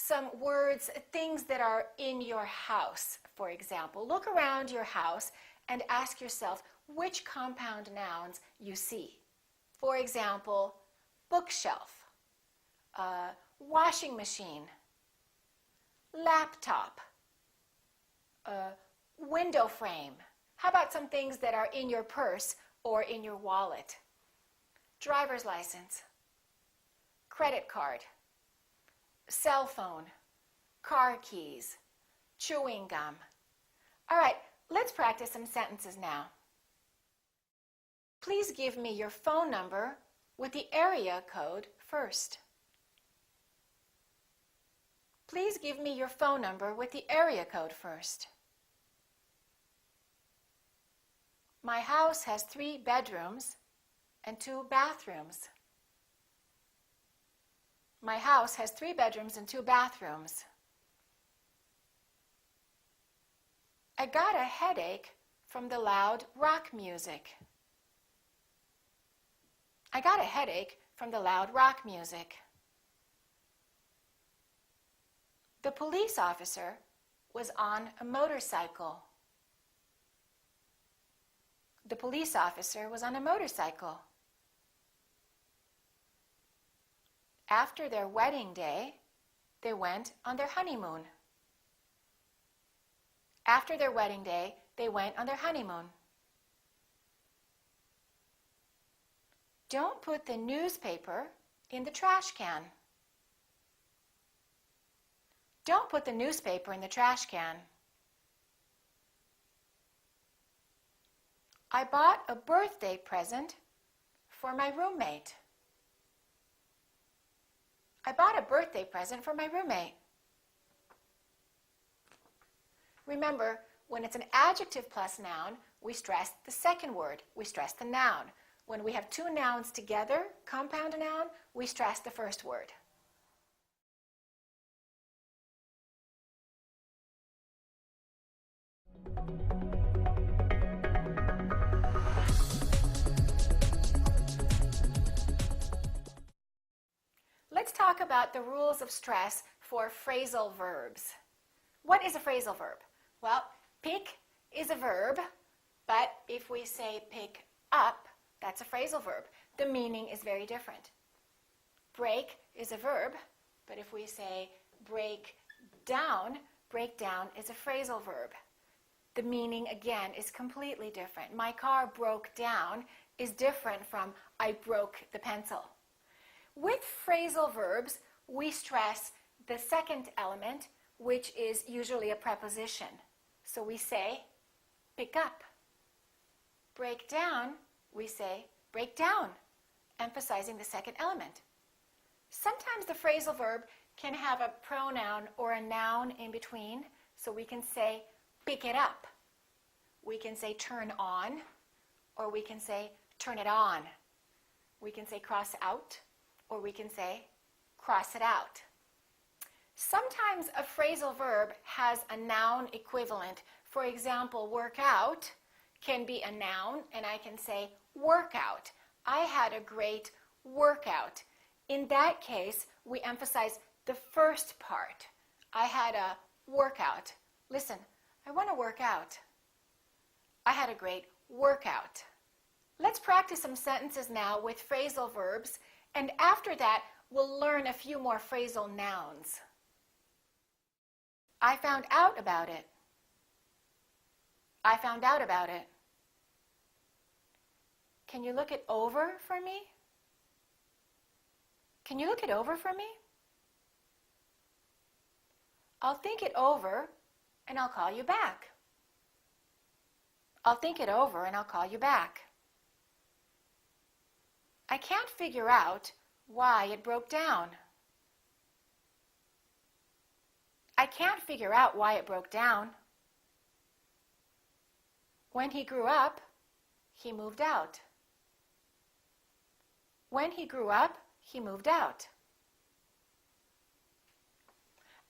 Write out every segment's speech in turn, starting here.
some words, things that are in your house, for example. Look around your house and ask yourself which compound nouns you see. For example, bookshelf, washing machine, laptop, window frame. How about some things that are in your purse or in your wallet? Driver's license, credit card, cell phone, car keys, chewing gum. All right, let's practice some sentences now. Please give me your phone number with the area code first. Please give me your phone number with the area code first. My house has 3 bedrooms and 2 bathrooms. My house has 3 bedrooms and 2 bathrooms. I got a headache from the loud rock music. I got a headache from the loud rock music. The police officer was on a motorcycle. The police officer was on a motorcycle. After their wedding day, they went on their honeymoon. After their wedding day, they went on their honeymoon. Don't put the newspaper in the trash can. Don't put the newspaper in the trash can. I bought a birthday present for my roommate. I bought a birthday present for my roommate. Remember, when it's an adjective plus noun, we stress the second word. We stress the noun. When we have 2 nouns together, compound noun, we stress the first word. Let's talk about the rules of stress for phrasal verbs. What is a phrasal verb? Well, pick is a verb, but if we say pick up, that's a phrasal verb. The meaning is very different. Break is a verb, but if we say break down is a phrasal verb. The meaning, again, is completely different. My car broke down is different from I broke the pencil. With phrasal verbs, we stress the second element, which is usually a preposition. So we say, pick up. Break down, we say, break down, emphasizing the second element. Sometimes the phrasal verb can have a pronoun or a noun in between, so we can say, pick it up. We can say, turn on, or we can say, turn it on. We can say, cross out, or we can say, cross it out. Sometimes a phrasal verb has a noun equivalent. For example, work out can be a noun, and I can say, workout. I had a great workout. In that case, we emphasize the first part. I had a workout. Listen, I want to work out. I had a great workout. Let's practice some sentences now with phrasal verbs, and after that, we'll learn a few more phrasal nouns. I found out about it. I found out about it. Can you look it over for me? Can you look it over for me? I'll think it over and I'll call you back. I'll think it over and I'll call you back. I can't figure out why it broke down. I can't figure out why it broke down. When he grew up, he moved out. When he grew up, he moved out.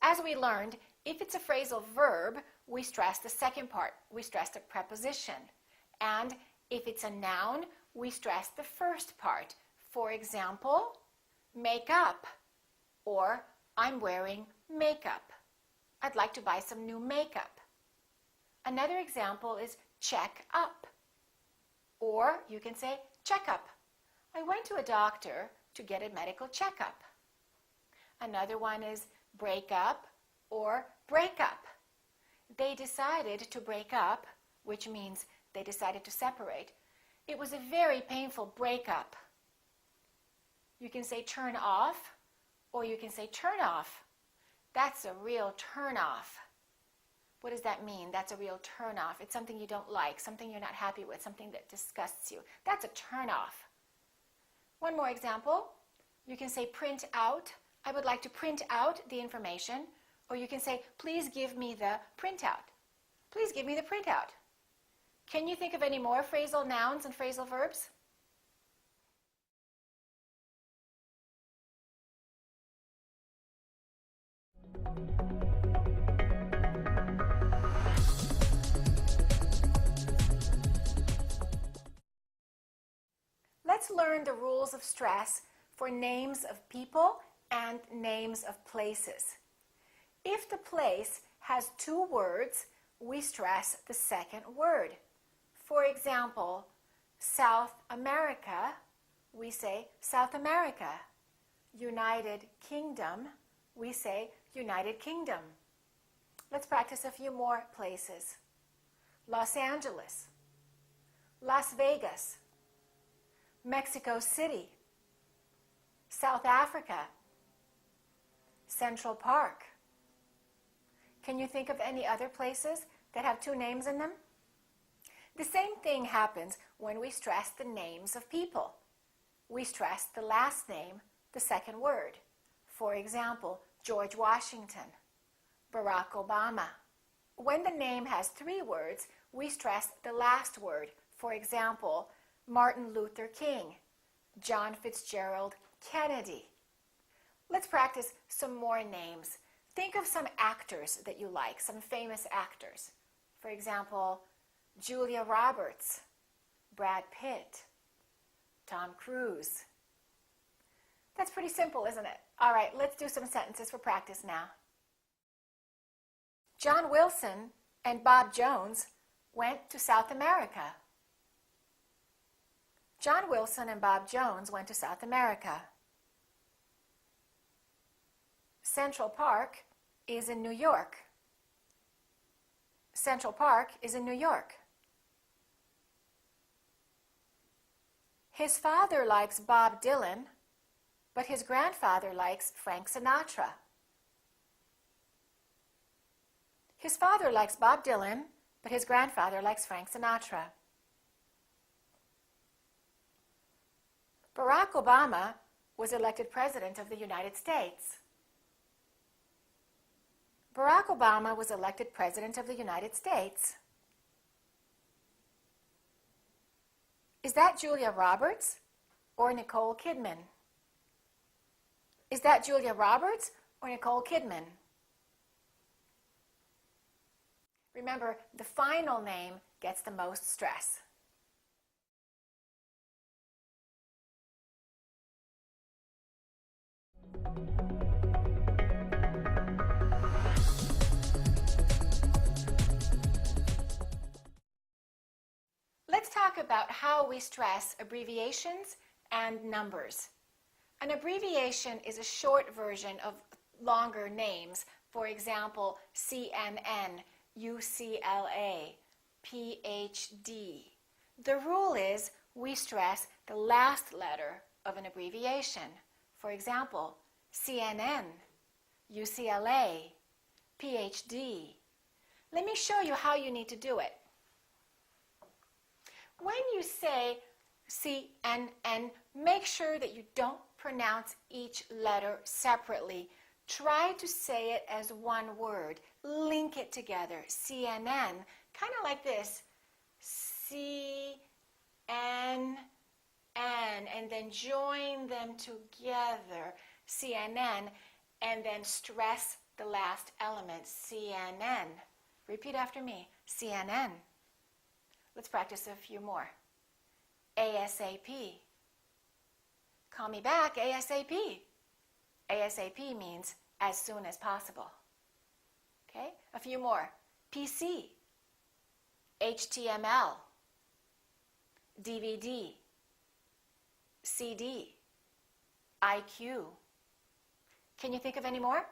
As we learned, if it's a phrasal verb, we stress the second part. We stress the preposition. And if it's a noun, we stress the first part. For example, make up, or I'm wearing makeup. I'd like to buy some new makeup. Another example is check up. Or you can say checkup. I went to a doctor to get a medical checkup. Another one is break up or break up. They decided to break up, which means they decided to separate. It was a very painful breakup. You can say turn off or you can say turn off. That's a real turn off. What does that mean? That's a real turn off. It's something you don't like, something you're not happy with, something that disgusts you. That's a turn off. One more example. You can say print out. I would like to print out the information. Or you can say, please give me the printout. Please give me the printout. Can you think of any more phrasal nouns and phrasal verbs? Let's learn the rules of stress for names of people and names of places. If the place has two words, we stress the second word. For example, South America, we say South America. United Kingdom, we say United Kingdom. Let's practice a few more places. Los Angeles, Las Vegas, Mexico City, South Africa, Central Park. Can you think of any other places that have two names in them? The same thing happens when we stress the names of people. We stress the last name, the second word. For example, George Washington, Barack Obama. When the name has three words, we stress the last word. For example, Martin Luther King, John Fitzgerald Kennedy. Let's practice some more names. Think of some actors that you like, some famous actors. For example, Julia Roberts, Brad Pitt, Tom Cruise. That's pretty simple, isn't it? All right, let's do some sentences for practice now. John Wilson and Bob Jones went to South America. John Wilson and Bob Jones went to South America. Central Park is in New York. Central Park is in New York. His father likes Bob Dylan, but his grandfather likes Frank Sinatra. His father likes Bob Dylan, but his grandfather likes Frank Sinatra. Barack Obama was elected President of the United States. Barack Obama was elected President of the United States. Is that Julia Roberts or Nicole Kidman? Is that Julia Roberts or Nicole Kidman? Remember, the final name gets the most stress. Let's talk about how we stress abbreviations and numbers. An abbreviation is a short version of longer names. For example, CNN, UCLA, PhD. The rule is we stress the last letter of an abbreviation. For example, CNN, UCLA, PhD. Let me show you how you need to do it. When you say CNN, make sure that you don't pronounce each letter separately. Try to say it as one word. Link it together. CNN, kind of like this. C-N-N, and then join them together. CNN, and then stress the last element. CNN. Repeat after me. CNN. Let's practice a few more. ASAP. Call me back ASAP. ASAP means as soon as possible. Okay, a few more. PC, HTML, DVD, CD, IQ. Can you think of any more?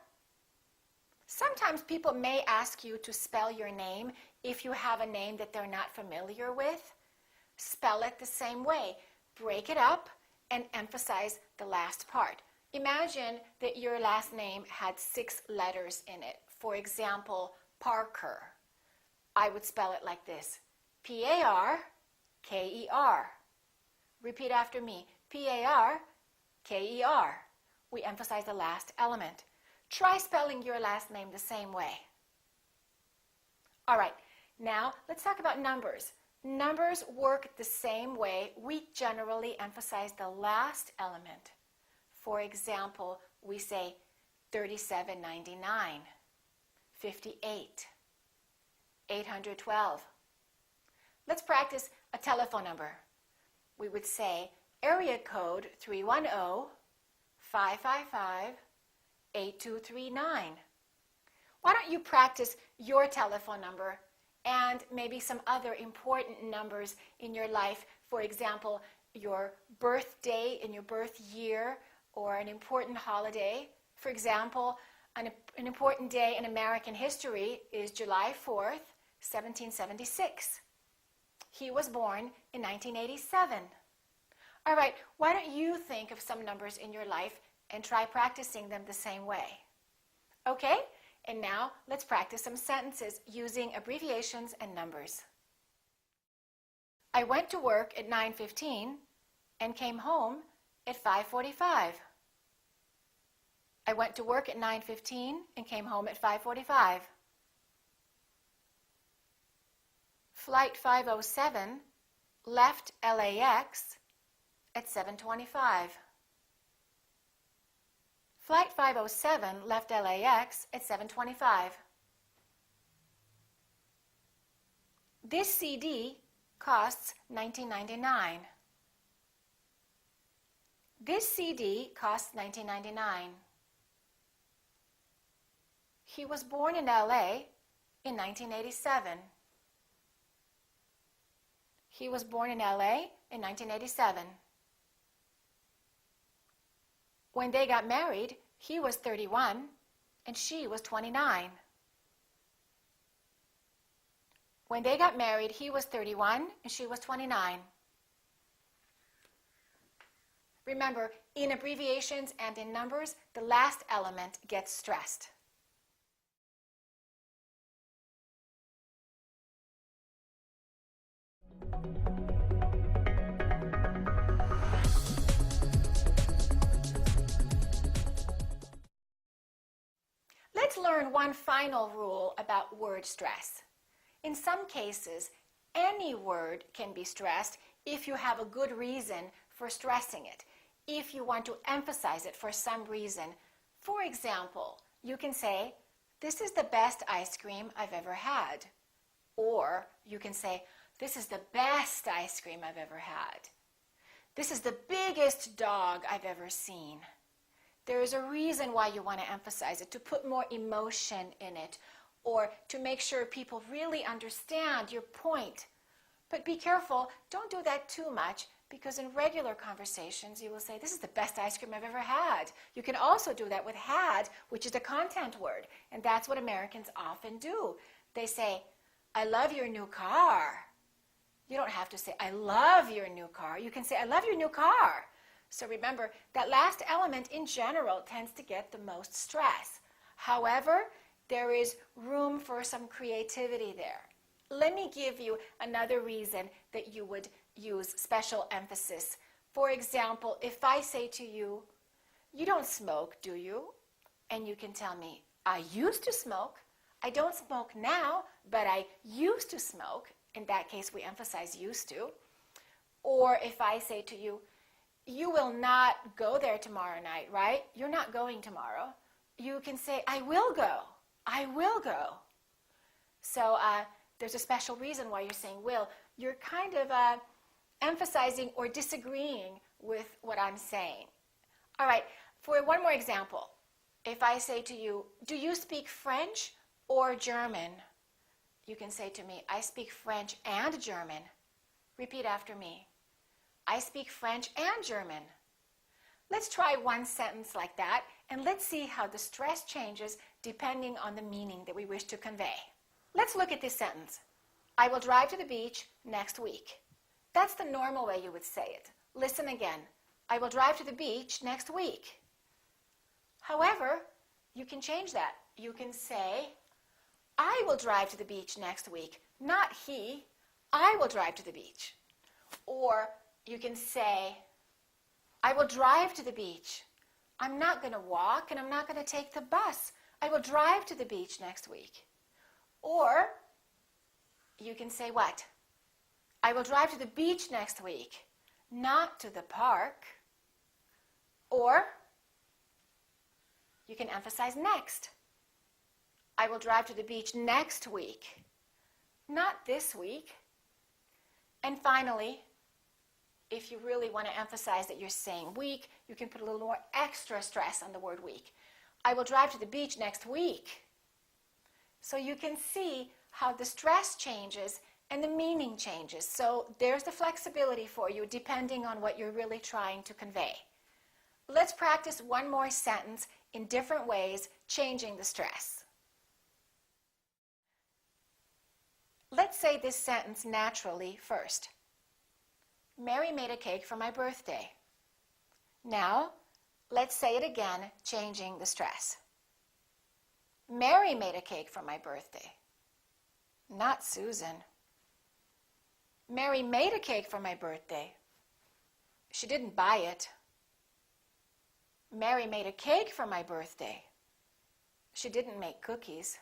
Sometimes people may ask you to spell your name if you have a name that they're not familiar with. Spell it the same way. Break it up and emphasize the last part. Imagine that your last name had 6 letters in it. For example, Parker. I would spell it like this: P-A-R-K-E-R. Repeat after me: P-A-R-K-E-R. We emphasize the last element. Try spelling your last name the same way. All right, now let's talk about numbers. Numbers work the same way. We generally emphasize the last element. For example, we say 3799, 58, 812. Let's practice a telephone number. We would say area code 310-555-8239. Why don't you practice your telephone number and maybe some other important numbers in your life? For example, your birthday and your birth year, or an important holiday. For example, an important day in American history is July 4th, 1776. He was born in 1987. All right, why don't you think of some numbers in your life and try practicing them the same way? Okay, and now let's practice some sentences using abbreviations and numbers. I went to work at 9:15 and came home at 5:45. I went to work at 9:15 and came home at 5:45. Flight 507 left LAX at 7:25. Flight 507 left LAX at 7:25. This CD costs $19.99. This CD costs $19.99. He was born in LA in 1987. He was born in LA in 1987. When they got married, he was 31 and she was 29. When they got married, he was 31 and she was 29. Remember, in abbreviations and in numbers, the last element gets stressed. Let's learn one final rule about word stress. In some cases, any word can be stressed if you have a good reason for stressing it, if you want to emphasize it for some reason. For example, you can say, "This is the best ice cream I've ever had." Or you can say, "This is the best ice cream I've ever had." "This is the biggest dog I've ever seen." There is a reason why you want to emphasize it, to put more emotion in it, or to make sure people really understand your point. But be careful, don't do that too much, because in regular conversations you will say, "This is the best ice cream I've ever had." You can also do that with had, which is a content word, and that's what Americans often do. They say, "I love your new car." You don't have to say, "I love your new car." You can say, "I love your new car." So remember, that last element in general tends to get the most stress. However, there is room for some creativity there. Let me give you another reason that you would use special emphasis. For example, if I say to you, "You don't smoke, do you?" And you can tell me, "I used to smoke. I don't smoke now, but I used to smoke." In that case, we emphasize used to. Or if I say to you, "You will not go there tomorrow night, right? You're not going tomorrow." You can say, "I will go. I will go." So there's a special reason why you're saying will. You're kind of emphasizing or disagreeing with what I'm saying. All right, for one more example. If I say to you, do you speak French or German? You can say to me, I speak French and German. Repeat after me. I speak French and German. Let's try one sentence like that, and let's see how the stress changes depending on the meaning that we wish to convey. Let's look at this sentence. I will drive to the beach next week. That's the normal way you would say it. Listen again. I will drive to the beach next week. However, you can change that. You can say, I will drive to the beach next week. Not he. I will drive to the beach. Or you can say, I will drive to the beach. I'm not going to walk and I'm not going to take the bus. I will drive to the beach next week. Or you can say what? I will drive to the beach next week, not to the park. Or you can emphasize next. I will drive to the beach next week, not this week. And finally, if you really want to emphasize that you're saying week, you can put a little more extra stress on the word week. I will drive to the beach next week. So you can see how the stress changes and the meaning changes. So there's the flexibility for you depending on what you're really trying to convey. Let's practice one more sentence in different ways, changing the stress. Let's say this sentence naturally first. Mary made a cake for my birthday. Now, let's say it again, changing the stress. Mary made a cake for my birthday. Not Susan. Mary made a cake for my birthday. She didn't buy it. Mary made a cake for my birthday. She didn't make cookies.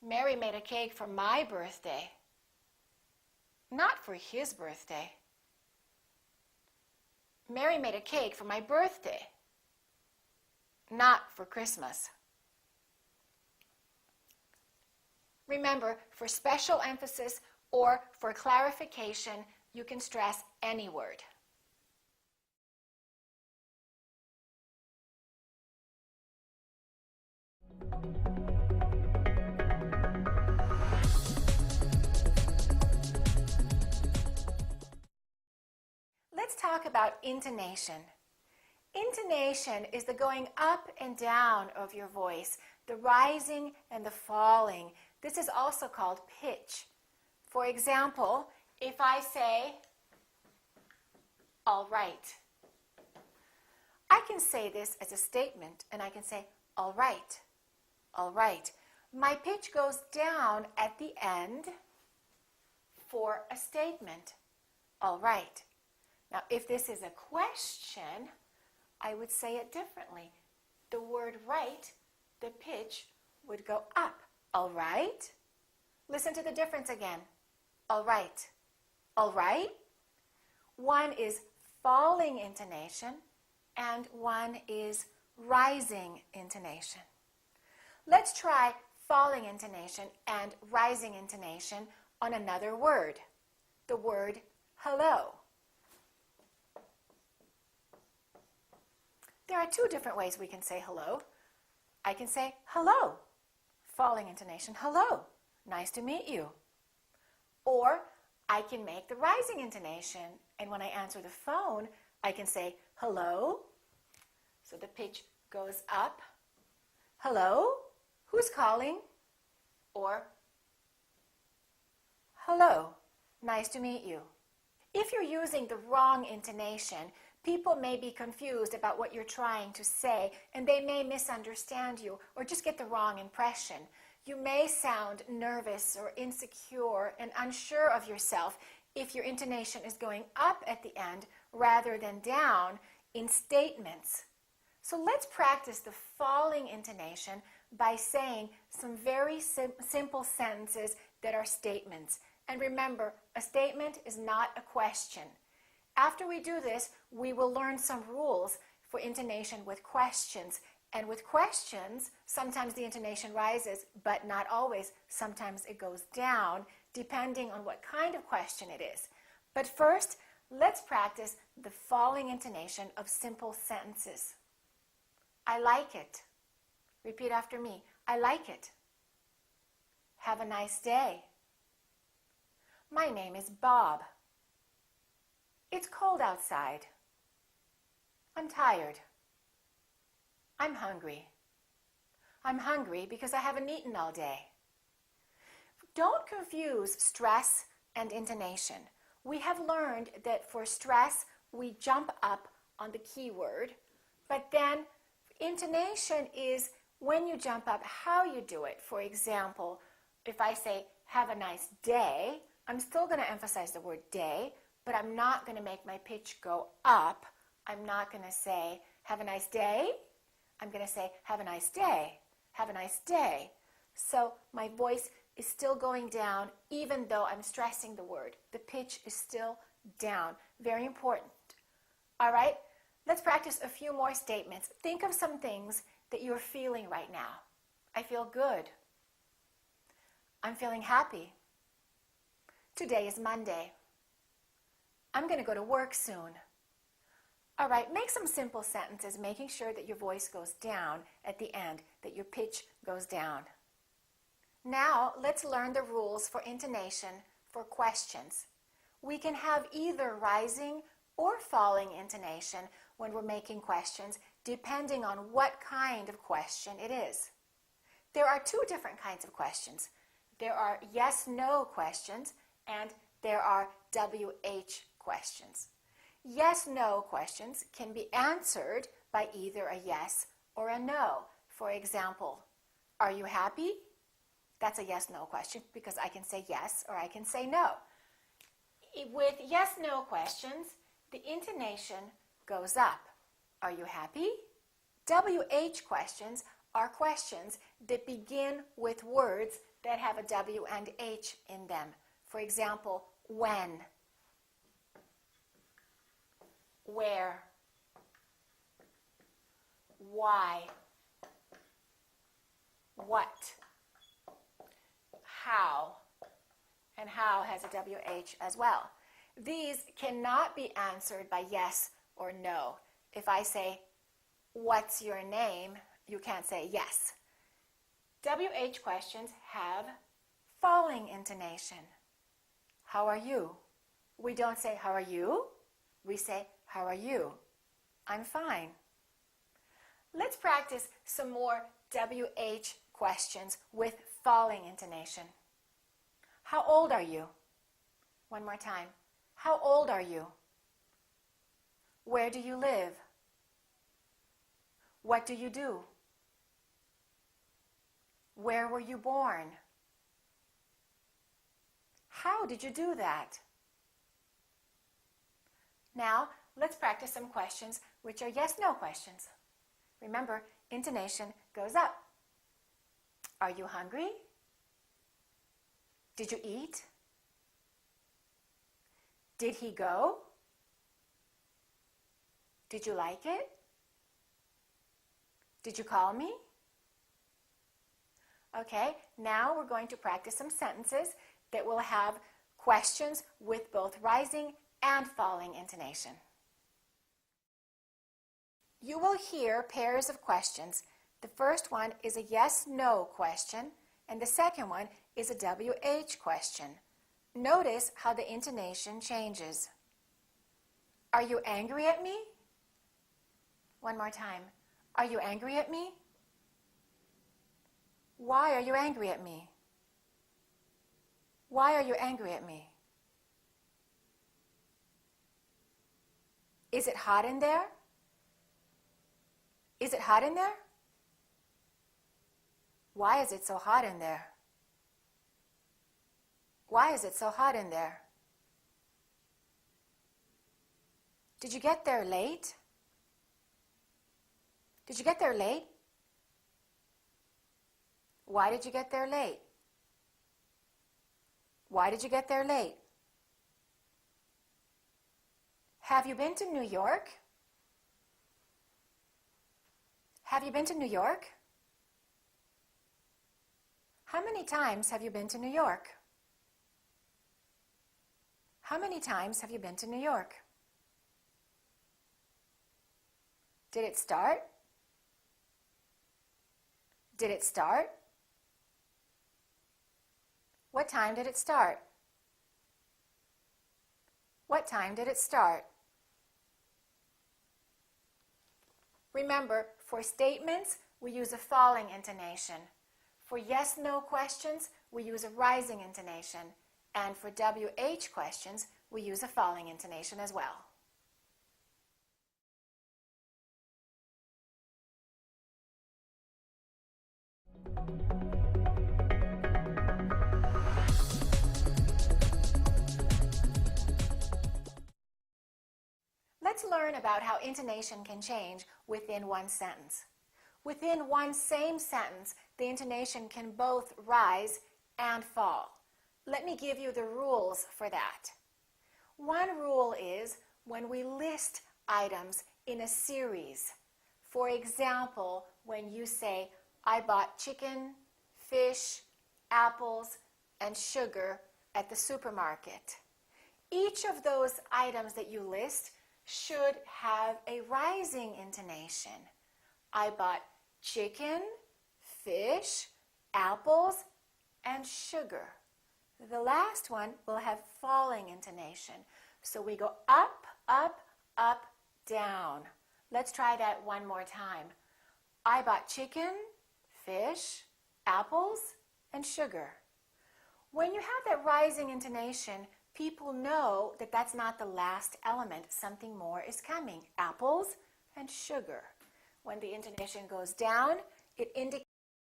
Mary made a cake for my birthday. Not for his birthday. Mary made a cake for my birthday. Not for Christmas. Remember, for special emphasis or for clarification, you can stress any word. Let's talk about intonation. Intonation is the going up and down of your voice, the rising and the falling. This is also called pitch. For example, if I say, all right, I can say this as a statement, and I can say, all right, all right. My pitch goes down at the end for a statement, all right. Now, if this is a question, I would say it differently. The word right, the pitch would go up. All right? Listen to the difference again. All right. All right? One is falling intonation and one is rising intonation. Let's try falling intonation and rising intonation on another word. The word hello. There are two different ways we can say hello. I can say hello, falling intonation, hello, nice to meet you. Or I can make the rising intonation, and when I answer the phone, I can say hello. So the pitch goes up. Hello, who's calling? Or hello, nice to meet you. If you're using the wrong intonation, people may be confused about what you're trying to say, and they may misunderstand you or just get the wrong impression. You may sound nervous or insecure and unsure of yourself if your intonation is going up at the end rather than down in statements. So let's practice the falling intonation by saying some very simple sentences that are statements. And remember, a statement is not a question. After we do this, we will learn some rules for intonation with questions. And with questions, sometimes the intonation rises, but not always. Sometimes it goes down, depending on what kind of question it is. But first, let's practice the falling intonation of simple sentences. I like it. Repeat after me. I like it. Have a nice day. My name is Bob. It's cold outside. I'm tired. I'm hungry. I'm hungry because I haven't eaten all day. Don't confuse stress and intonation. We have learned that for stress, we jump up on the keyword, but then intonation is when you jump up, how you do it. For example, if I say, have a nice day, I'm still going to emphasize the word day, but I'm not going to make my pitch go up. I'm not going to say, have a nice day. I'm going to say, have a nice day. Have a nice day. So my voice is still going down even though I'm stressing the word. The pitch is still down. Very important. All right, let's practice a few more statements. Think of some things that you're feeling right now. I feel good. I'm feeling happy. Today is Monday. I'm going to go to work soon. All right, make some simple sentences, making sure that your voice goes down at the end, that your pitch goes down. Now, let's learn the rules for intonation for questions. We can have either rising or falling intonation when we're making questions, depending on what kind of question it is. There are two different kinds of questions. There are yes-no questions, and there are WH questions. Yes-no questions can be answered by either a yes or a no. For example, are you happy? That's a yes-no question because I can say yes or I can say no. With yes-no questions, the intonation goes up. Are you happy? WH questions are questions that begin with words that have a W and H in them. For example, when, where, why, what, how, and how has a WH as well. These cannot be answered by yes or no. If I say, what's your name? You can't say yes. WH questions have falling intonation. How are you? We don't say, how are you? We say, how are you? I'm fine. Let's practice some more WH questions with falling intonation. How old are you? One more time. How old are you? Where do you live? What do you do? Where were you born? How did you do that? Now, let's practice some questions which are yes-no questions. Remember, intonation goes up. Are you hungry? Did you eat? Did he go? Did you like it? Did you call me? Okay, now we're going to practice some sentences that will have questions with both rising and falling intonation. You will hear pairs of questions. The first one is a yes-no question, and the second one is a WH question. Notice how the intonation changes. Are you angry at me? One more time. Are you angry at me? Why are you angry at me? Why are you angry at me? Is it hot in there? Is it hot in there? Why is it so hot in there? Why is it so hot in there? Did you get there late? Did you get there late? Why did you get there late? Why did you get there late? Have you been to New York? Have you been to New York? How many times have you been to New York? How many times have you been to New York? Did it start? Did it start? What time did it start? What time did it start? Remember, for statements, we use a falling intonation. For yes-no questions, we use a rising intonation. And for WH questions, we use a falling intonation as well. Let's learn about how intonation can change within one sentence. Within one same sentence, the intonation can both rise and fall. Let me give you the rules for that. One rule is when we list items in a series. For example, when you say, I bought chicken, fish, apples, and sugar at the supermarket. Each of those items that you list should have a rising intonation. I bought chicken, fish, apples, and sugar. The last one will have falling intonation. So we go up, up, up, down. Let's try that one more time. I bought chicken, fish, apples, and sugar. When you have that rising intonation, people know that that's not the last element. Something more is coming. Apples and sugar. When the intonation goes down, it indicates